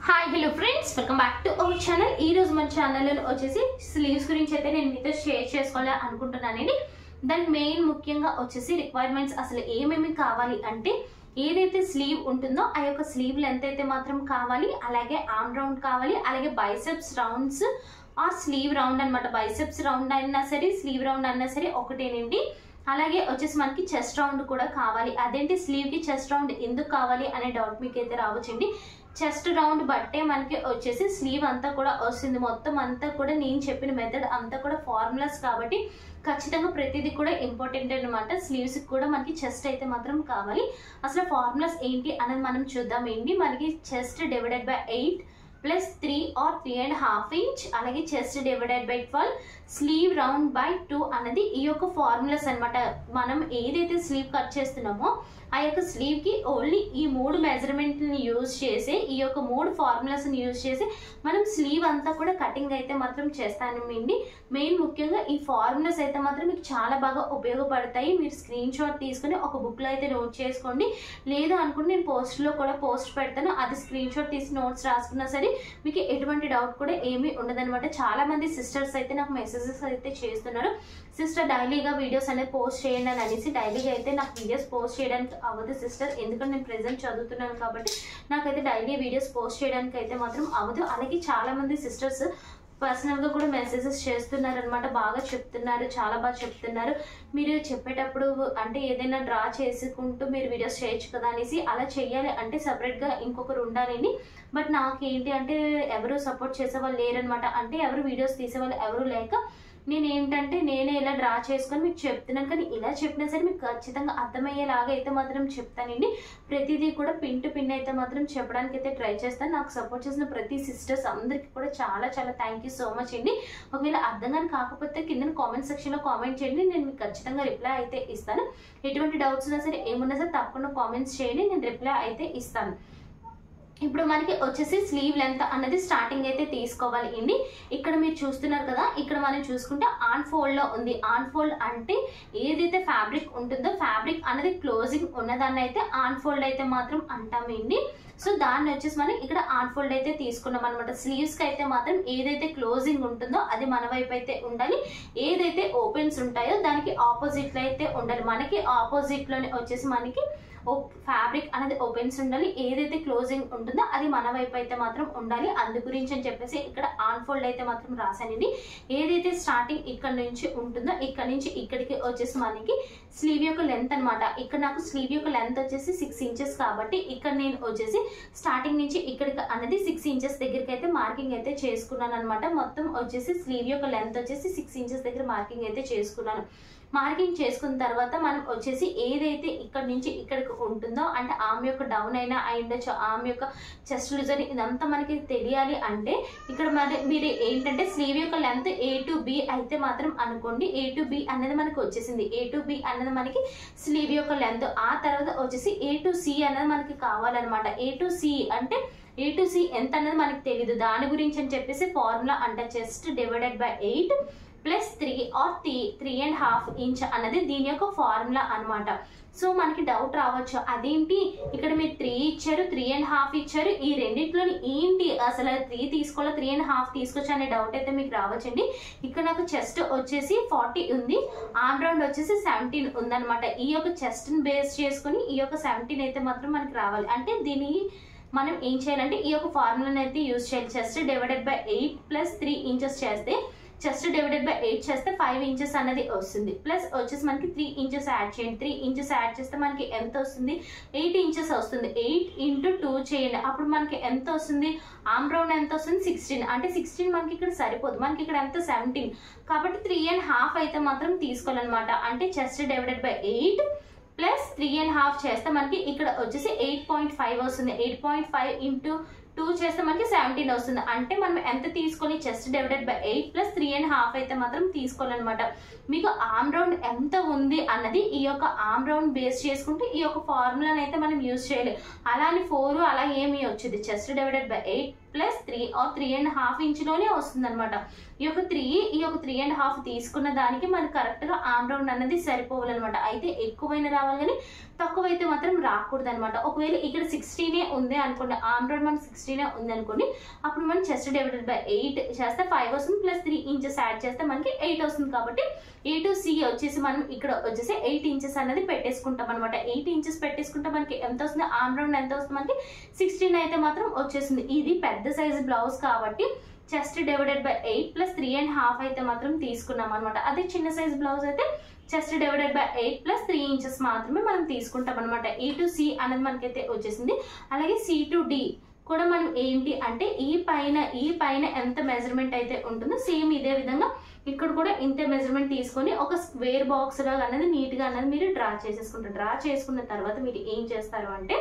Hi hello friends, welcome back to our channel. ఈ రోజు మన ఛానల్లో వచ్చేసి స్లీవ్స్ గురించి అయితే నేను మీతో షేర్ చేసుకోవాలి అనుకుంటున్నానండి. దాని మెయిన్ ముఖ్యంగా వచ్చేసి రిక్వైర్మెంట్స్ అసలు ఏమేమి కావాలి అంటే ఏదైతే స్లీవ్ ఉంటుందో ఆ యొక్క స్లీవ్ లెంత్ అయితే మాత్రం కావాలి, అలాగే ఆర్మ్ రౌండ్ కావాలి, అలాగే బైసెప్స్ రౌండ్స్ ఆ స్లీవ్ రౌండ్ అనమాట. బైసెప్స్ రౌండ్ అయినా సరే స్లీవ్ రౌండ్ అయినా సరే ఒకటేనండి. అలాగే వచ్చేసి మనకి చెస్ట్ రౌండ్ కూడా కావాలి. అదేంటి స్లీవ్ కి చెస్ట్ రౌండ్ ఎందుకు కావాలి అనే డౌట్ మీకు అయితే రావచ్చండి. చెస్ట్ రౌండ్ బట్టే మనకి వచ్చేసి స్లీవ్ అంతా కూడా వస్తుంది. మొత్తం అంతా కూడా నేను చెప్పిన మెథడ్ అంతా కూడా ఫార్ములాస్ కాబట్టి ఖచ్చితంగా ప్రతిదీ కూడా ఇంపార్టెంట్ అనమాట. స్లీవ్స్ కూడా మనకి చెస్ట్ అయితే మాత్రం కావాలి. అసలు ఫార్ములాస్ ఏంటి అనేది మనం చూద్దాం. ఏంటి మనకి chest divided by 8 plus 3 or 3.5 inch, అలాగే chest divided by 12, sleeve round by 2 అనేది ఈ యొక్క ఫార్ములాస్ అనమాట. మనం ఏదైతే స్లీవ్ కట్ చేస్తున్నామో ఆ యొక్క స్లీవ్ కి ఓన్లీ ఈ 3 మెజర్మెంట్ ని యూజ్ చేసి ఈ యొక్క 3 ఫార్ములాస్ ని యూజ్ చేసి మనం స్లీవ్ అంతా కూడా కటింగ్ అయితే మాత్రం చేస్తానండి. మెయిన్ ముఖ్యంగా ఈ ఫార్ములాస్ అయితే మాత్రం మీకు చాలా బాగా ఉపయోగపడతాయి. మీరు స్క్రీన్ షాట్ తీసుకుని ఒక బుక్ లో అయితే నోట్ చేసుకోండి. లేదు అనుకుంటే నేను పోస్ట్ లో కూడా పోస్ట్ పెడతాను, అది స్క్రీన్ షాట్ తీసి నోట్స్ రాసుకున్నా సరే మీకు ఎటువంటి డౌట్ కూడా ఏమీ ఉండదన్నమాట. చాలా మంది సిస్టర్స్ అయితే నాకు మెసేజెస్ అయితే చేస్తున్నారు, సిస్టర్ డైలీగా వీడియోస్ అనేది పోస్ట్ చేయండి అని అనేసి. డైలీగా అయితే నాకు వీడియోస్ పోస్ట్ చేయడానికి అవ్వదు సిస్టర్, ఎందుకంటే నేను ప్రెజెంట్ చదువుతున్నాను కాబట్టి నాకైతే డైలీ వీడియోస్ పోస్ట్ చేయడానికి అయితే మాత్రం అవ్వదు. అలాగే చాలా మంది సిస్టర్స్ పర్సనల్ గా కూడా మెసేజెస్ చేస్తున్నారు అనమాట. బాగా చెప్తున్నారు, చాలా బాగా చెప్తున్నారు. మీరు చెప్పేటప్పుడు అంటే ఏదైనా డ్రా చేసుకుంటూ మీరు వీడియోస్ చేయొచ్చు కదా అనేసి. అలా చెయ్యాలి అంటే సపరేట్ గా ఇంకొకరు ఉండాలండి. బట్ నాకేంటి అంటే ఎవరు సపోర్ట్ చేసేవాళ్ళు లేరనమాట. అంటే ఎవరు వీడియోస్ తీసేవాళ్ళు ఎవరు లేక నేను ఏంటంటే నేనే ఇలా డ్రా చేసుకొని మీకు చెప్తున్నాను. కానీ ఇలా చెప్పినా సరే మీకు ఖచ్చితంగా అర్థమయ్యేలాగా అయితే మాత్రం చెప్తానండి. ప్రతిదీ కూడా పిన్ టు పిన్ అయితే మాత్రం చెప్పడానికి అయితే ట్రై చేస్తాను. నాకు సపోర్ట్ చేసిన ప్రతి సిస్టర్స్ అందరికీ కూడా చాలా చాలా థ్యాంక్ యూ సో మచ్ అండి. ఒకవేళ అర్థం కానీ కాకపోతే కింద కామెంట్ సెక్షన్లో కామెంట్ చేయండి, నేను మీకు ఖచ్చితంగా రిప్లై అయితే ఇస్తాను. ఎటువంటి డౌట్స్ ఉన్నా సరే ఏమున్నా సరే తప్పకుండా కామెంట్స్ చేయండి, నేను రిప్లై అయితే ఇస్తాను. ఇప్పుడు మనకి వచ్చేసి స్లీవ్ లెంత్ అనేది స్టార్టింగ్ అయితే తీసుకోవాలి అండి. ఇక్కడ మీరు చూస్తున్నారు కదా, ఇక్కడ మనం చూసుకుంటే ఆన్ ఫోల్డ్ లో ఉంది. ఆన్ ఫోల్డ్ అంటే ఏదైతే ఫ్యాబ్రిక్ ఉంటుందో ఫ్యాబ్రిక్ అనేది క్లోజింగ్ ఉన్నదాన్ని అయితే ఆన్ ఫోల్డ్ అయితే మాత్రం అంటామండి. సో దాన్ని వచ్చేసి మనం ఇక్కడ ఆన్ ఫోల్డ్ అయితే తీసుకున్నాం అనమాట. స్లీవ్స్ కి అయితే మాత్రం ఏదైతే క్లోజింగ్ ఉంటుందో అది మన వైపు అయితే ఉండాలి, ఏదైతే ఓపెన్స్ ఉంటాయో దానికి ఆపోజిట్ లో అయితే ఉండాలి. మనకి ఆపోజిట్ లోనే వచ్చేసి మనకి ఫ్యాబ్రిక్ అనేది ఓపెన్స్ ఉండాలి, ఏదైతే క్లోజింగ్ ఉంటుందో అది మన వైపు అయితే మాత్రం ఉండాలి. అందు గురించి అని చెప్పేసి ఇక్కడ ఆన్ ఫోల్డ్ అయితే మాత్రం రాశానండి. ఏదైతే స్టార్టింగ్ ఇక్కడ నుంచి ఉంటుందో ఇక్కడ నుంచి ఇక్కడికి వచ్చేసి మనకి స్లీవ్ యొక్క లెంత్ అనమాట. ఇక్కడ నాకు స్లీవ్ యొక్క లెంత్ వచ్చేసి 6 ఇంచెస్ కాబట్టి ఇక్కడ నేను వచ్చేసి స్టార్టింగ్ నుంచి ఇక్కడికి అనేది 6 ఇంచెస్ దగ్గరికి అయితే మార్కింగ్ అయితే చేసుకున్నాను అనమాట. మొత్తం వచ్చేసి స్లీవ్ యొక్క లెంత్ వచ్చేసి 6 ఇంచెస్ దగ్గర మార్కింగ్ అయితే చేసుకున్నాను. మార్కింగ్ చేసుకున్న తర్వాత మనం వచ్చేసి ఏదైతే ఇక్కడ నుంచి ఇక్కడికి ఉంటుందో అంటే ఆమె యొక్క డౌన్ అయినా అయ్యుండొచ్చు, ఆమె యొక్క చెస్ట్ లూజ్ అని ఇదంతా మనకి తెలియాలి అంటే ఇక్కడ మరి మీరు ఏంటంటే స్లీవ్ యొక్క లెంత్ A to B అయితే మాత్రం అనుకోండి. A to B అనేది మనకి వచ్చేసింది. A to B అనేది మనకి స్లీవ్ యొక్క లెంత్. ఆ తర్వాత వచ్చేసి A to C అనేది మనకి కావాలన్నమాట. A to C అంటే A to C ఎంత అనేది మనకి తెలియదు. దాని గురించి అని చెప్పేసి ఫార్ములా అంటే chest divided by 8 plus 3 or 3.5 inch అన్నది దీని యొక్క ఫార్ములా అనమాట. సో మనకి డౌట్ రావచ్చు, అదేంటి ఇక్కడ మీరు 3 ఇచ్చారు 3.5 ఇచ్చారు, ఈ రెండింటిలోని ఏంటి అసలు 3 తీసుకోవాలా 3.5 తీసుకోవచ్చు అనే డౌట్ అయితే మీకు రావచ్చండి. ఇక్కడ నాకు చెస్ట్ వచ్చేసి 40 ఉంది, ఆర్మ్ రౌండ్ వచ్చేసి 17 ఉందన్నమాట. ఈ యొక్క చెస్ట్ ని బేస్ చేసుకుని ఈ యొక్క 17 అయితే మాత్రం మనకి రావాలి. అంటే దీని మనం ఏం చేయాలంటే ఈ యొక్క ఫార్ములాని అయితే యూజ్ చేయాలి. Chest divided by 8 plus 3 inches చేస్తే చెస్ట్ డివైడెడ్ బై 8 చేస్తే 5 ఇంచెస్ అనేది వస్తుంది. ప్లస్ వచ్చేసి మనకి 3 ఇంచెస్ యాడ్ చేయండి. 3 ఇంచెస్ యాడ్ చేస్తే మనకి ఎంత వస్తుంది, 8 ఇంచెస్ వస్తుంది. 8 into 2 చేయండి, అప్పుడు మనకి ఎంత వస్తుంది, ఆర్మ్ రౌండ్ ఎంత వస్తుంది 16. అంటే 16 మనకి ఇక్కడ సరిపోదు, మనకి ఇక్కడ ఎంత 17 కాబట్టి 3.5 అయితే మాత్రం తీసుకోవాలన్నమాట. అంటే చెస్ట్ డివైడెడ్ బై 8 ప్లస్ 3.5 చేస్తే మనకి ఇక్కడ వచ్చేసి 8.5 వస్తుంది. 8.5 into 2 చేస్తే మనకి 17 వస్తుంది. అంటే మనం ఎంత తీసుకొని చెస్ట్ డివైడెడ్ బై 8 ప్లస్ 3.5 అయితే మాత్రం తీసుకోవాలన్నమాట. మీకు ఆర్మ్ రౌండ్ ఎంత ఉంది అన్నది ఈ యొక్క ఆర్మ్ రౌండ్ బేస్ చేసుకుంటే ఈ యొక్క ఫార్ములాని అయితే మనం యూజ్ చేయాలి. అలా అని 4 అలా ఏమి వచ్చేది, chest divided by 8 plus 3 or 3.5 ఇంచులోనే వస్తుంది అనమాట. ఈ యొక్క 3.5 తీసుకున్న దానికి మనకి కరెక్ట్ గా ఆర్మ్ రౌండ్ అనేది సరిపోవాలన్నమాట. అయితే ఎక్కువైనా రావాలి కానీ తక్కువైతే మాత్రం రాకూడదు అనమాట. ఒకవేళ ఇక్కడ 16 ఉంది అనుకోండి, ఆర్మ్ రౌండ్ మనకి 16 ఉందనుకోండి, అప్పుడు మనం చెస్ట్ డివైడెడ్ బై 8 చేస్తే 5 వస్తుంది, ప్లస్ 3 ఇంచెస్ యాడ్ చేస్తే మనకి 8 వస్తుంది. కాబట్టి A to C వచ్చేసి మనం ఇక్కడ వచ్చేసి 8 ఇంచెస్ అనేది పెట్టేసుకుంటాం అనమాట. 8 ఇంచెస్ పెట్టేసుకుంటే మనకి ఎంత వస్తుంది, ఆర్మ్ రౌండ్ ఎంత వస్తుంది మనకి 16 అయితే మాత్రం వచ్చేసింది. ఇది పెద్ద సైజ్ బ్లౌజ్ కాబట్టి చెస్ట్ డివైడెడ్ బై 8 ప్లస్ 3.5 అయితే మాత్రం తీసుకున్నాం అనమాట. అదే చిన్న సైజ్ బ్లౌజ్ అయితే chest divided by 8 plus 3 inches మాత్రమే మనం తీసుకుంటాం అనమాట. E to C అనేది మనకైతే వచ్చేసింది. అలాగే C to D కూడా మనం ఏంటి అంటే ఈ పైన ఎంత మెజర్మెంట్ అయితే ఉంటుందో సేమ్ ఇదే విధంగా ఇక్కడ కూడా ఇంతే మెజర్మెంట్ తీసుకొని ఒక స్క్వేర్ బాక్స్ లాగా అనేది నీట్ గా అనేది మీరు డ్రా చేసేసుకుంటారు. డ్రా చేసుకున్న తర్వాత మీరు ఏం చేస్తారు అంటే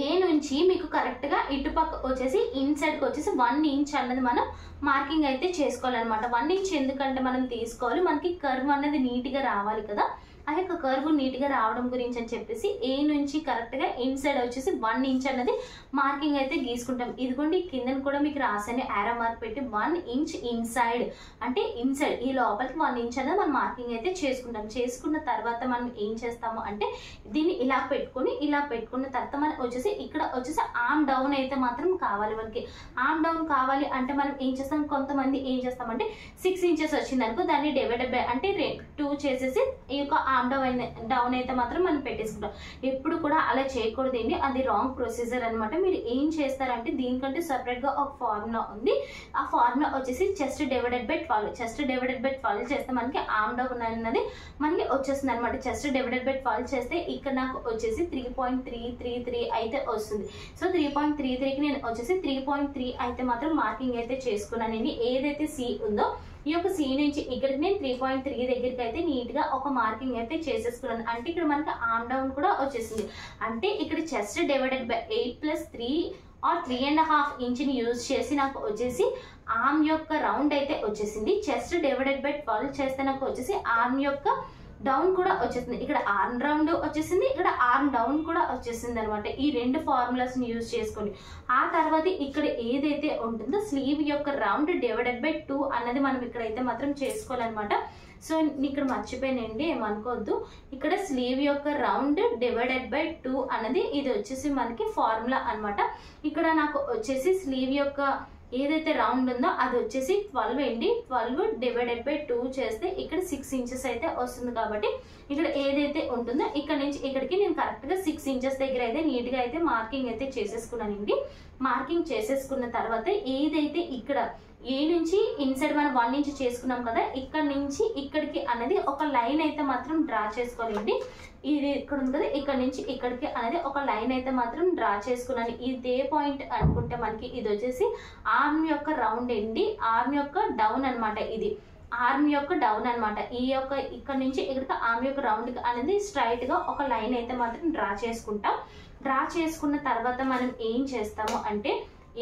ఏ నుంచి మీకు కరెక్ట్ గా ఇటుపక్క వచ్చేసి ఇన్సైడ్ కి వచ్చేసి 1 ఇంచ్ అన్నది మనం మార్కింగ్ అయితే చేసుకోవాలన్నమాట. 1 ఇంచ్ ఎందుకంటే మనం తీసుకోవాలి, మనకి కర్వ్ అనేది నీట్ గా రావాలి కదా. ఆ యొక్క కర్వ్ నీట్ గా రావడం గురించి అని చెప్పేసి ఏ నుంచి కరెక్ట్ గా ఇన్సైడ్ వచ్చేసి 1 ఇంచ్ అన్నది మార్కింగ్ అయితే గీసుకుంటాం. ఇదిగోండి కింద కూడా మీకు రాసాను యారో మార్క్ పెట్టి 1 ఇంచ్ ఇన్సైడ్ అంటే ఇన్సైడ్ ఈ లోపలికి 1 ఇంచ్ అనేది మనం మార్కింగ్ అయితే చేసుకుంటాం. చేసుకున్న తర్వాత మనం ఏం చేస్తాము అంటే దీన్ని ఇలా పెట్టుకున్న తర్వాత మనం వచ్చేసి ఇక్కడ వచ్చేసి ఆర్మ్ డౌన్ అయితే మాత్రం కావాలి. మనకి ఆర్మ్ డౌన్ కావాలి అంటే మనం ఏం చేస్తాం, కొంతమంది ఏం చేస్తామంటే 6 ఇంచెస్ వచ్చింది అనుకో, దాన్ని డివైడెడ్ బై అంటే 2 చేసేసి ఈ యొక్క ఆర్మ్ డౌన్ అయితే మాత్రం మనం పెట్టేసుకుంటాం. ఎప్పుడు కూడా అలా చేయకూడదండి, అది రాంగ్ ప్రొసీజర్ అనమాట. మీరు ఏం చేస్తారంటే దీనికంటే సపరేట్ గా ఒక ఫార్ములా ఉంది. ఆ ఫార్ములా వచ్చేసి chest divided by 12. Chest divided by 12 చేస్తే మనకి ఆర్మ్ డౌన్ అన్నది మనకి వచ్చేస్తుంది అనమాట. చెస్ట్ డివైడెడ్ బై 12 చేస్తే ఇక్కడ నాకు వచ్చేసి 3.333 అయితే వస్తుంది. సో 3.33కి నేను వచ్చేసి 3.3 అయితే మాత్రం మార్కింగ్ అయితే చేసుకున్నానండి. ఏదైతే సి ఉందో ఈ యొక్క సి నుంచి ఇక్కడికి నేను 3.3 దగ్గరికి అయితే నీట్ గా ఒక మార్కింగ్ అయితే చేసేసుకున్నాను. అంటే ఇక్కడ మనకి ఆర్మ్ డౌన్ కూడా వచ్చేసింది. అంటే ఇక్కడ chest divided by 8 plus 3 or 3.5 ఇంచ్ని యూజ్ చేసి నాకు వచ్చేసి ఆర్మ్ యొక్క రౌండ్ అయితే వచ్చేసింది. చెస్ట్ డివైడెడ్ బై 12 చేస్తే నాకు వచ్చేసి ఆర్మ్ యొక్క డౌన్ కూడా వచ్చేసింది. ఇక్కడ ఆర్మ్ రౌండ్ వచ్చేసింది, ఇక్కడ ఆర్మ్ డౌన్ కూడా వచ్చేసింది అనమాట. ఈ 2 ఫార్ములాస్ ని యూజ్ చేసుకొని ఆ తర్వాత ఇక్కడ ఏదైతే ఉంటుందో స్లీవ్ యొక్క రౌండ్ డివైడెడ్ బై 2 అన్నది మనం ఇక్కడైతే మాత్రం చేసుకోవాలన్నమాట. సో ఇక్కడ మర్చిపోయానండి, ఏమనుకోవద్దు. ఇక్కడ స్లీవ్ యొక్క రౌండ్ డివైడెడ్ బై 2 అన్నది ఇది వచ్చేసి మనకి ఫార్ములా అనమాట. ఇక్కడ నాకు వచ్చేసి స్లీవ్ యొక్క ఏదైతే రౌండ్ ఉందో అది వచ్చేసి 12 అండి. 12 డివైడెడ్ బై 2 చేస్తే ఇక్కడ 6 ఇంచెస్ అయితే వస్తుంది. కాబట్టి ఇక్కడ ఏదైతే ఉంటుందో ఇక్కడ నుంచి ఇక్కడికి నేను కరెక్ట్ గా 6 ఇంచెస్ దగ్గర అయితే నీట్ గా అయితే మార్కింగ్ అయితే చేసేసుకున్నానండి. మార్కింగ్ చేసేసుకున్న తర్వాత ఏదైతే ఇక్కడ ఏ నుంచి ఇన్సైడ్ మనం 1 ఇంచ్ చేసుకున్నాం కదా, ఇక్కడ నుంచి ఇక్కడికి అనేది ఒక లైన్ అయితే మాత్రం డ్రా చేసుకోవాలండి. ఇది ఇక్కడ ఉంది కదా, ఇక్కడ నుంచి ఇక్కడికి అనేది ఒక లైన్ అయితే మాత్రం డ్రా చేసుకున్నాను. ఇదే పాయింట్ అనుకుంటే మనకి ఇది వచ్చేసి ఆర్మ్ యొక్క రౌండ్ అండి, ఆర్మ్ యొక్క డౌన్ అనమాట. ఇది ఆర్మ్ యొక్క డౌన్ అనమాట. ఈ యొక్క ఇక్కడ నుంచి ఇక్కడికి ఆర్మ్ యొక్క రౌండ్ అనేది స్ట్రైట్ గా ఒక లైన్ అయితే మాత్రం డ్రా చేసుకుంటాం. డ్రా చేసుకున్న తర్వాత మనం ఏం చేస్తాము అంటే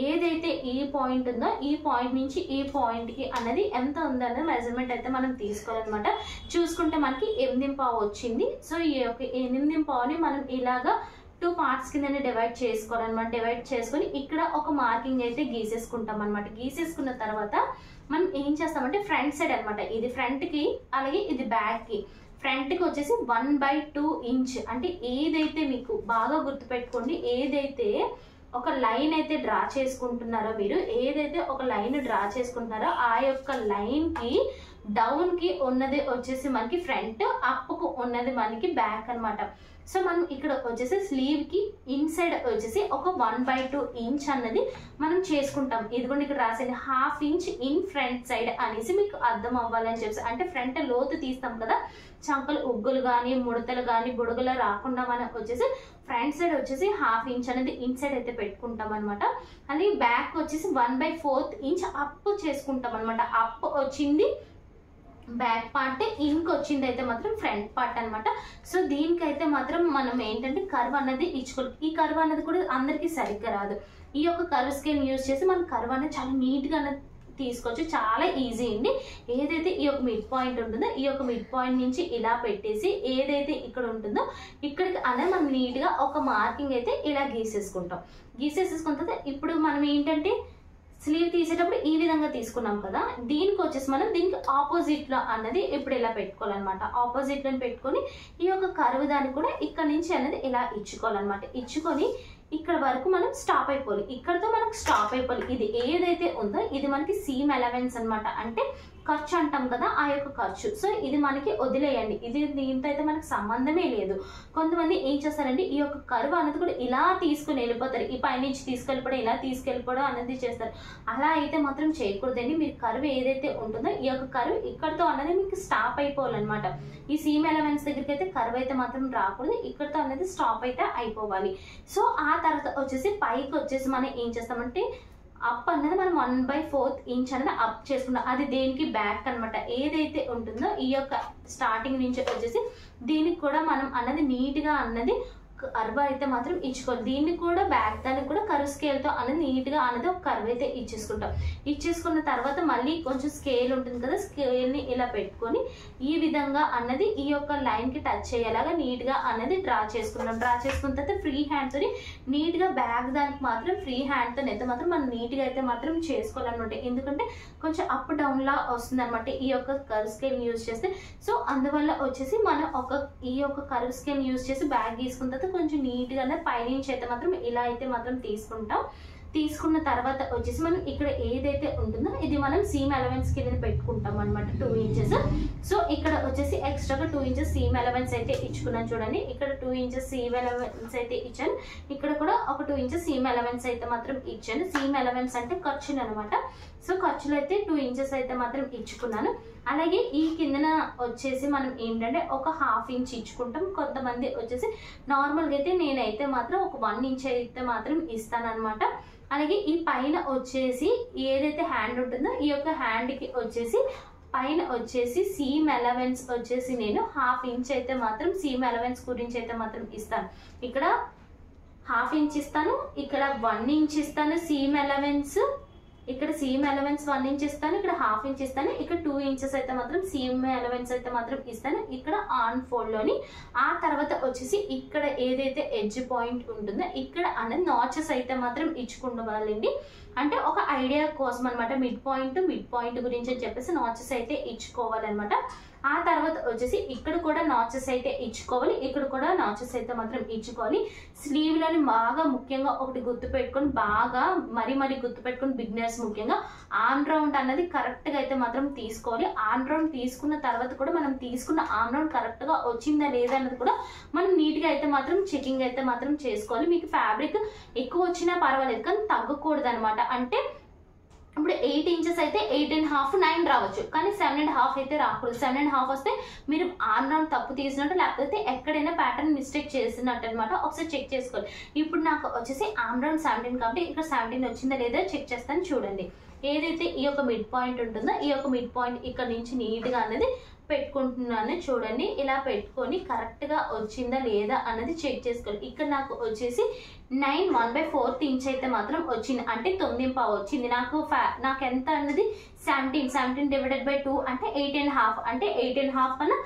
ఏదైతే ఈ పాయింట్ ఉందో ఈ పాయింట్ నుంచి ఈ పాయింట్ కి అన్నది ఎంత ఉందన్నది మెజర్మెంట్ అయితే మనం తీసుకోవాలన్నమాట. చూసుకుంటే మనకి 8.5 వచ్చింది. సో ఈ యొక్క 8.5ని మనం ఇలాగా 2 పార్ట్స్ కింద డివైడ్ చేసుకోవాలన్నమాట. డివైడ్ చేసుకొని ఇక్కడ ఒక మార్కింగ్ అయితే గీసేసుకుంటాం అనమాట. గీసేసుకున్న తర్వాత మనం ఏం చేస్తామంటే ఫ్రంట్ సైడ్ అనమాట, ఇది ఫ్రంట్ కి అలాగే ఇది బ్యాక్ కి. ఫ్రంట్ కి వచ్చేసి 1/2 ఇంచ్ అంటే ఏదైతే మీకు బాగా గుర్తుపెట్టుకోండి, ఏదైతే ఒక లైన్ అయితే డ్రా చేసుకుంటున్నారో మీరు, ఏదైతే ఒక లైన్ డ్రా చేసుకుంటున్నారో ఆ యొక్క లైన్ కి డౌన్ కి ఉన్నది వచ్చేసి మనకి ఫ్రంట్, అప్ కు ఉన్నది మనకి బ్యాక్ అనమాట. సో మనం ఇక్కడ వచ్చేసి స్లీవ్ కి ఇన్సైడ్ వచ్చేసి ఒక 1/2 ఇంచ్ అన్నది మనం చేసుకుంటాం. ఇదిగోండి ఇక్కడ రాసేది 1/2 ఇంచ్ ఇన్ ఫ్రంట్ సైడ్ అనేసి మీకు అర్థం అవ్వాలని చెప్పేసి, అంటే ఫ్రంట్ లోతు తీస్తాం కదా, చంకలు ఉగ్గులు కానీ ముడతలు కానీ బుడగలు రాకుండా మనం వచ్చేసి ఫ్రంట్ సైడ్ వచ్చేసి 1/2 ఇంచ్ అనేది ఇన్సైడ్ అయితే పెట్టుకుంటాం అనమాట. అది బ్యాక్ వచ్చేసి 1/4 ఇంచ్ అప్ చేసుకుంటాం అనమాట. అప్ వచ్చింది బ్యాక్ పార్ట్, ఇంక్ వచ్చింది అయితే మాత్రం ఫ్రంట్ పార్ట్ అనమాట. సో దీనికైతే మాత్రం మనం ఏంటంటే కర్వ్ అన్నది ఇచ్చుకోవాలి. ఈ కర్వ్ అన్నది కూడా అందరికీ సరిగ్గా రాదు. ఈ యొక్క కర్వ్ స్కేల్ యూజ్ చేసి మనం కర్వ్ అనేది చాలా నీట్ గా తీసుకోవచ్చు, చాలా ఈజీ అండి. ఏదైతే ఈ యొక్క మిడ్ పాయింట్ ఉంటుందో ఈ యొక్క మిడ్ పాయింట్ నుంచి ఇలా పెట్టేసి ఏదైతే ఇక్కడ ఉంటుందో ఇక్కడికి అనేది మనం నీట్ గా ఒక మార్కింగ్ అయితే ఇలా గీసేసుకుంటాం. గీసేసుకున్న తర్వాత ఇప్పుడు మనం ఏంటంటే స్లీవ్ తీసేటప్పుడు ఈ విధంగా తీసుకున్నాం కదా, దీనికి వచ్చేసి మనం దీనికి ఆపోజిట్ లో అన్నది ఇప్పుడు ఇలా పెట్టుకోవాలన్నమాట. ఆపోజిట్ లో పెట్టుకొని ఈ యొక్క కర్వ్ దాన్ని కూడా ఇక్కడ నుంచి అనేది ఇలా ఇచ్చుకోవాలన్నమాట. ఇచ్చుకొని ఇక్కడ వరకు మనం స్టాప్ అయిపోవాలి. ఇక్కడతో మనకు స్టాప్ అయిపోవాలి. ఇది ఏదైతే ఉందో ఇది మనకి సీమ్ అలవెన్స్ అనమాట, అంటే ఖర్చు అంటాం కదా, ఆ యొక్క ఖర్చు. సో ఇది మనకి వదిలేయండి, ఇది దీంతో అయితే మనకు సంబంధమే లేదు. కొంతమంది ఏం చేస్తారంటే ఈ యొక్క కర్వ్ అనేది కూడా ఇలా తీసుకుని వెళ్ళిపోతారు, ఈ పైనుంచి తీసుకెళ్ళిపోవడం ఇలా తీసుకెళ్ళిపోవడం అనేది చేస్తారు. అలా అయితే మాత్రం చేయకూడదండి. మీరు కర్వ్ ఏదైతే ఉంటుందో ఈ యొక్క కర్వ్ ఇక్కడతో అనేది మీకు స్టాప్ అయిపోవాలన్నమాట. ఈ సీమ్ ఎలవెన్స్ దగ్గరికి అయితే కర్వ్ అయితే మాత్రం రాకూడదు, ఇక్కడతో అనేది స్టాప్ అయితే అయిపోవాలి. సో ఆ తర్వాత వచ్చేసి పైకి వచ్చేసి మనం ఏం చేస్తామంటే అప్ అన్నది మనం 1/4 ఇంచ్ అనేది అప్ చేసుకున్నాం. అది దేనికి బ్యాక్ అనమాట. ఏదైతే ఉంటుందో ఈ యొక్క స్టార్టింగ్ నుంచి వచ్చేసి దీనికి కూడా మనం అన్నది నీట్గా అన్నది కర్వ్ అయితే మాత్రం ఇచ్చుకోవాలి. దీన్ని కూడా బ్యాక్ దానికి కూడా కర్వ్ స్కేల్తో అనేది నీట్గా అనేది ఒక కర్వ్ అయితే ఇచ్చేసుకుంటాం. ఇచ్చేసుకున్న తర్వాత మళ్ళీ కొంచెం స్కేల్ ఉంటుంది కదా, స్కేల్ని ఇలా పెట్టుకొని ఈ విధంగా అన్నది ఈ యొక్క లైన్కి టచ్ అయ్యేలాగా నీట్గా అనేది డ్రా చేసుకుంటాం. డ్రా చేసుకున్న తర్వాత ఫ్రీ హ్యాండ్తో నీట్గా బ్యాక్ దానికి మాత్రం ఫ్రీ హ్యాండ్తో అయితే మాత్రం మనం నీట్గా అయితే మాత్రం చేసుకోవాలన్నమాట. ఎందుకంటే కొంచెం అప్ డౌన్లా వస్తుంది అనమాట ఈ యొక్క కర్వ్ స్కేల్ యూజ్ చేస్తే. సో అందువల్ల వచ్చేసి మనం ఈ యొక్క కర్వ్ స్కేల్ యూజ్ చేసి బ్యాక్ తీసుకున్న తర్వాత కొంచెం నీట్గానే పైనుంచి అయితే మాత్రం ఇలా అయితే మాత్రం తీసుకుంటాం. తీసుకున్న తర్వాత వచ్చేసి మనం ఇక్కడ ఏదైతే ఉంటుందో ఇది మనం సీమ్ అలవెన్స్ కింద పెట్టుకుంటాం అనమాట, 2 ఇంచెస్. సో ఇక్కడ వచ్చేసి ఎక్స్ట్రాగా 2 ఇంచెస్ సీమ్ అలవెన్స్ అయితే ఇచ్చుకున్నాను. చూడండి ఇక్కడ 2 ఇంచెస్ సీమ్ అలవెన్స్ అయితే ఇచ్చాను, ఇక్కడ కూడా ఒక 2 ఇంచెస్ సీమ్ అలవెన్స్ అయితే మాత్రం ఇచ్చాను. సీమ్ అలవెన్స్ అంటే ఖర్చులు అనమాట. సో ఖర్చులు అయితే 2 ఇంచెస్ అయితే మాత్రం ఇచ్చుకున్నాను. అలాగే ఈ కిందన వచ్చేసి మనం ఏంటంటే ఒక 1/2 ఇంచ్ ఇచ్చుకుంటాం. కొంతమంది వచ్చేసి నార్మల్గా అయితే నేనైతే మాత్రం ఒక 1 ఇంచ్ అయితే మాత్రం ఇస్తాను అనమాట. అలాగే ఈ పైన వచ్చేసి ఏదైతే హ్యాండ్ ఉంటుందో ఈ యొక్క హ్యాండ్కి వచ్చేసి పైన వచ్చేసి సీమ్ అలవెన్స్ వచ్చేసి నేను 1/2 ఇంచ్ అయితే మాత్రం సీమ్ అలవెన్స్ గురించి అయితే మాత్రం ఇస్తాను. ఇక్కడ 1/2 ఇంచ్ ఇస్తాను, ఇక్కడ 1 ఇంచ్ ఇస్తాను సీమ్ అలవెన్స్, ఇక్కడ సీమ్ అలవెన్స్ 1 ఇంచ్ ఇస్తాను, ఇక్కడ 1/2 ఇంచ్ ఇస్తాను, ఇక్కడ 2 ఇంచెస్ అయితే మాత్రం సీమ్ అలవెన్స్ అయితే మాత్రం ఇస్తాను ఇక్కడ ఆన్ ఫోల్డ్ లోని. ఆ తర్వాత వచ్చేసి ఇక్కడ ఏదైతే ఎడ్జ్ పాయింట్ ఉంటుందో ఇక్కడ అనేది నాచెస్ అయితే మాత్రం ఇచ్చుకోవాలండి. అంటే ఒక ఐడియా కోసం అనమాట, మిడ్ పాయింట్ గురించి అని చెప్పేసి నాచెస్ అయితే ఇచ్చుకోవాలన్నమాట. ఆ తర్వాత వచ్చేసి ఇక్కడ కూడా నాచెస్ అయితే ఇచ్చుకోవాలి, ఇక్కడ కూడా నాచెస్ అయితే మాత్రం ఇచ్చుకోవాలి. స్లీవ్ లోని బాగా ముఖ్యంగా ఒకటి గుర్తు పెట్టుకొని, బాగా మరి గుర్తు పెట్టుకొని బిగినర్స్ ముఖ్యంగా ఆర్మ్ రౌండ్ అన్నది కరెక్ట్ గా అయితే మాత్రం తీసుకోవాలి. ఆర్మ్ రౌండ్ తీసుకున్న తర్వాత కూడా మనం తీసుకున్న ఆర్మ్ రౌండ్ కరెక్ట్ గా వచ్చిందా లేదా అన్నది కూడా మనం నీట్ గా అయితే మాత్రం చెకింగ్ అయితే మాత్రం చేసుకోవాలి. మీకు ఫ్యాబ్రిక్ ఎక్కువ వచ్చినా పర్వాలేదు కానీ తగ్గకూడదు అనమాట. అంటే ఇప్పుడు 8 ఇంచెస్ అయితే 8.5, 9 రావచ్చు, కానీ 7.5 అయితే రాకూడదు. 7.5 వస్తే మీరు ఆర్మ్ రౌండ్ తప్పు తీసినట్టు, లేకపోతే ఎక్కడైనా ప్యాటర్న్ మిస్టేక్ చేసినట్టు అనమాట. ఒకసారి చెక్ చేసుకోవాలి. ఇప్పుడు నాకు వచ్చేసి ఆర్మ్ రౌండ్ 17 కాబట్టి ఇక్కడ 17 వచ్చిందా లేదా చెక్ చేస్తాను. చూడండి ఏదైతే ఈ యొక్క మిడ్ పాయింట్ ఉంటుందో ఈ యొక్క మిడ్ పాయింట్ ఇక్కడ నుంచి నీట్గా అనేది పెట్టుకుంటున్నాను. చూడండి ఇలా పెట్టుకొని కరెక్ట్గా వచ్చిందా లేదా అన్నది చెక్ చేసుకోవాలి. ఇక్కడ నాకు వచ్చేసి 9 1/4 ఇంచ్ అయితే మాత్రం వచ్చింది, అంటే 9.5 వచ్చింది. నాకు ఎంత అన్నది 17 డివైడెడ్ బై 2 అంటే 8.5, అంటే 8.5 కన్నా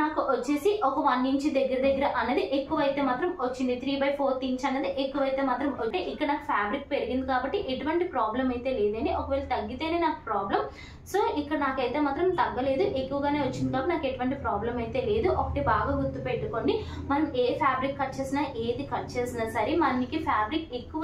నాకు వచ్చేసి ఒక 1 ఇంచ్ దగ్గర అనేది ఎక్కువైతే మాత్రం వచ్చింది. 3/4 ఇంచ్ అనేది ఎక్కువైతే మాత్రం అంటే ఇక్కడ నాకు ఫ్యాబ్రిక్ పెరిగింది కాబట్టి ఎటువంటి ప్రాబ్లం అయితే లేదండి. ఒకవేళ తగ్గితేనే నాకు ప్రాబ్లం. సో ఇక్కడ నాకైతే మాత్రం తగ్గలేదు, ఎక్కువగానే వచ్చింది కాబట్టి నాకు ఎటువంటి ప్రాబ్లం అయితే లేదు. ఒకటి బాగా గుర్తు పెట్టుకోండి, మనం ఏ ఫ్యాబ్రిక్ కట్ చేసినా ఏది కట్ చేసినా సరే మనకి ఫ్యాబ్రిక్ ఎక్కువ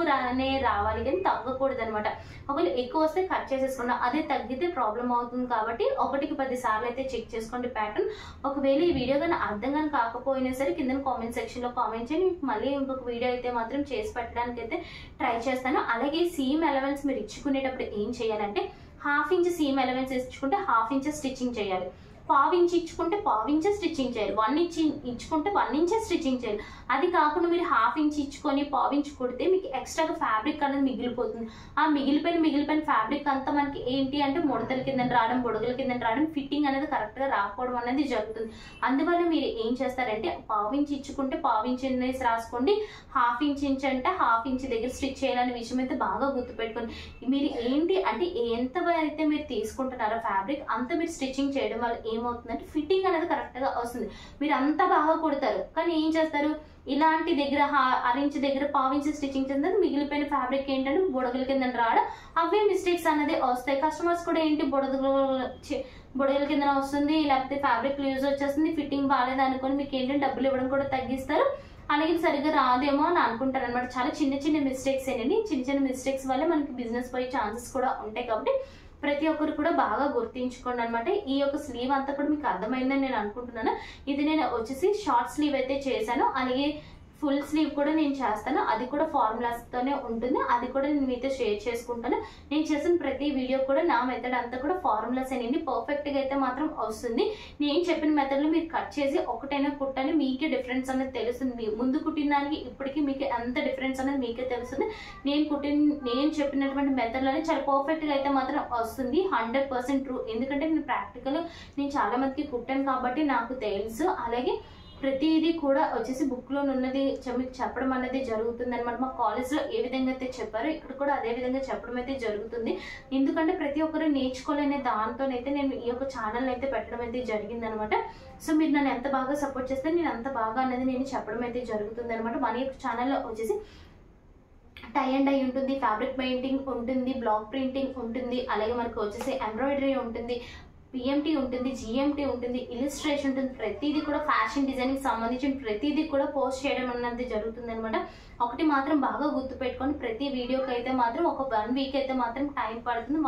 రావాలి కానీ తగ్గకూడదు అనమాట. ఒకవేళ ఎక్కువ వస్తే కట్ చేసేసుకున్నా, అదే తగ్గితే ప్రాబ్లం అవుతుంది కాబట్టి 1కి 10 సార్లు అయితే చెక్ చేసుకోండి ప్యాటర్న్. ఒకవేళ ఈ వీడియో కానీ అర్థం కానీ కాకపోయినా సరే కింద కామెంట్ సెక్షన్ లో కామెంట్ చేయండి, మళ్ళీ ఇంకొక వీడియో అయితే మాత్రం చేసి పెట్టడానికి అయితే ట్రై చేస్తాను. అలాగే సీమ్ అలవెన్స్ మీరు ఇచ్చుకునేటప్పుడు ఏం చేయాలంటే 1/2 ఇంచ్ సీమ్ అలవెన్స్ ఇచ్చుకుంటే 1/2 ఇంచ్ స్టిచ్చింగ్ చేయాలి, 1/4 ఇంచ్ ఇచ్చుకుంటే 1/4 ఇంచ్ స్టిచ్చింగ్ చేయాలి, 1 ఇంచ్ ఇచ్చుకుంటే 1 ఇంచ్ స్టిచ్చింగ్ చేయాలి. అది కాకుండా మీరు 1/2 ఇంచ్ ఇచ్చుకొని 1/4 ఇంచ్ కుడితే మీకు ఎక్స్ట్రాగా ఫ్యాబ్రిక్ అనేది మిగిలిపోతుంది. ఆ మిగిలిపోయిన ఫ్యాబ్రిక్ అంతా మనకి ఏంటి అంటే ముడతల కింద రావడం, బొడుగుల కింద రావడం, ఫిట్టింగ్ అనేది కరెక్ట్గా రాకపోవడం అనేది జరుగుతుంది. అందువల్ల మీరు ఏం చేస్తారంటే 1/4 ఇంచ్ ఇచ్చుకుంటే 1/4 ఇంచ్ అనేసి రాసుకోండి, 1/2 ఇంచ్ అంటే 1/2 ఇంచ్ దగ్గర స్టిచ్ చేయాలనే విషయం అయితే బాగా గుర్తుపెట్టుకోండి. మీరు ఏంటి అంటే ఎంత అయితే మీరు తీసుకుంటున్నారో ఫ్యాబ్రిక్ అంత మీరు స్టిచ్చింగ్ చేయడం వల్ల ఏమవుతుందంటే ఫిట్టింగ్ అనేది కరెక్ట్గా వస్తుంది. మీరు అంత బాగా కుడతారు కానీ ఏం చేస్తారు, ఇలాంటి దగ్గర అరించ్ దగ్గర పావించి స్టిచ్చింగ్ చేస్తుంది, మిగిలిపోయిన ఫ్యాబ్రిక్ ఏంటంటే బుడగల కింద రావడం, అవే మిస్టేక్స్ అనేది వస్తాయి. కస్టమర్స్ కూడా ఏంటి బుడగల కింద వస్తుంది, లేకపోతే ఫ్యాబ్రిక్ లూజ్ వచ్చేస్తుంది, ఫిట్టింగ్ బాగాలేదు అనుకొని మీకు ఏంటంటే డబ్బులు ఇవ్వడం కూడా తగ్గిస్తారు, అలాగే సరిగ్గా రాదేమో అని అనుకుంటారు అనమాట. చాలా చిన్న చిన్న మిస్టేక్స్ ఏంటండి, చిన్న చిన్న మిస్టేక్స్ వల్ల మనకి బిజినెస్ పోయే ఛాన్సెస్ కూడా ఉంటాయి. కాబట్టి ప్రతి ఒక్కరు కూడా బాగా గుర్తించుకోండి అనమాట. ఈ యొక్క స్లీవ్ అంతా కూడా మీకు అర్థమైందని నేను అనుకుంటున్నాను. ఇది నేను వచ్చేసి షార్ట్ స్లీవ్ అయితే చేశాను, అలాగే ఫుల్ స్లీవ్ కూడా నేను చేస్తాను, అది కూడా ఫార్ములాస్తోనే ఉంటుంది, అది కూడా నేను మీతో షేర్ చేసుకుంటాను. నేను చేసిన ప్రతి వీడియో కూడా నా మెథడ్ అంతా కూడా ఫార్ములాస్ అనేది పర్ఫెక్ట్గా అయితే మాత్రం వస్తుంది. నేను చెప్పిన మెథడ్లో మీరు కట్ చేసి ఒకటైనా కుట్టని మీకే డిఫరెన్స్ అనేది తెలుస్తుంది. ముందు కుట్టిన దానికి ఇప్పటికీ మీకు ఎంత డిఫరెన్స్ అనేది మీకే తెలుస్తుంది. నేను చెప్పినటువంటి మెథడ్లోనే చాలా పర్ఫెక్ట్గా అయితే మాత్రం వస్తుంది, 100% ట్రూ. ఎందుకంటే నేను చాలా మందికి కుట్టాను కాబట్టి నాకు తెలుసు. అలాగే ప్రతిదీ కూడా వచ్చేసి బుక్లో ఉన్నది మీకు చెప్పడం అనేది జరుగుతుంది అనమాట. మా కాలేజ్లో ఏ విధంగా అయితే చెప్పారో ఇక్కడ కూడా అదే విధంగా చెప్పడం అయితే జరుగుతుంది. ఎందుకంటే ప్రతి ఒక్కరు నేర్చుకోలేని దాంతోనైతే నేను ఈ యొక్క ఛానల్ అయితే పెట్టడం అయితే జరిగింది అనమాట. సో మీరు నన్ను ఎంత బాగా సపోర్ట్ చేస్తే నేను అంత బాగా అనేది నేను చెప్పడం అయితే జరుగుతుంది అనమాట. మన యొక్క ఛానల్లో వచ్చేసి టై అండ్ డై ఉంటుంది, ఫ్యాబ్రిక్ పెయింటింగ్ ఉంటుంది, బ్లాక్ ప్రింటింగ్ ఉంటుంది, అలాగే మనకు వచ్చేసి ఎంబ్రాయిడరీ ఉంటుంది, పిఎంటీ ఉంటుంది, జిఎంటీ ఉంటుంది, ఇలిస్ట్రేషన్ ఉంటుంది, ప్రతిదీ కూడా ఫ్యాషన్ డిజైనింగ్ సంబంధించిన ప్రతిదీ కూడా పోస్ట్ చేయడం అన్నది జరుగుతుంది అనమాట. ఒకటి మాత్రం బాగా గుర్తుపెట్టుకొని ప్రతి వీడియోకి అయితే మాత్రం ఒక 1 వీక్ అయితే మాత్రం టైం పడుతుంది.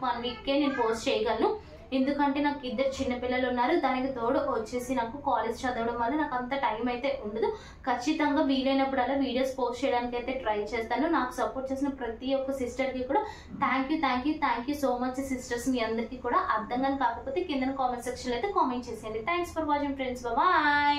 1 వీక్కే నేను పోస్ట్ చేయగలను. ఎందుకంటే నాకు 2 చిన్నపిల్లలు ఉన్నారు, దానికి తోడు వచ్చేసి నాకు కాలేజ్ చదవడం వల్ల నాకు అంత టైం అయితే ఉండదు. ఖచ్చితంగా వీలైనప్పుడల్లా వీడియోస్ పోస్ట్ చేయడానికి అయితే ట్రై చేస్తాను. నాకు సపోర్ట్ చేసిన ప్రతి ఒక్క సిస్టర్కి కూడా thank you so much sisters. మీ అందరికీ కూడా అర్థం కాకపోతే కింద కామెంట్ సెక్షన్లో అయితే కామెంట్ చేసేయండి. Thanks for watching friends, bye.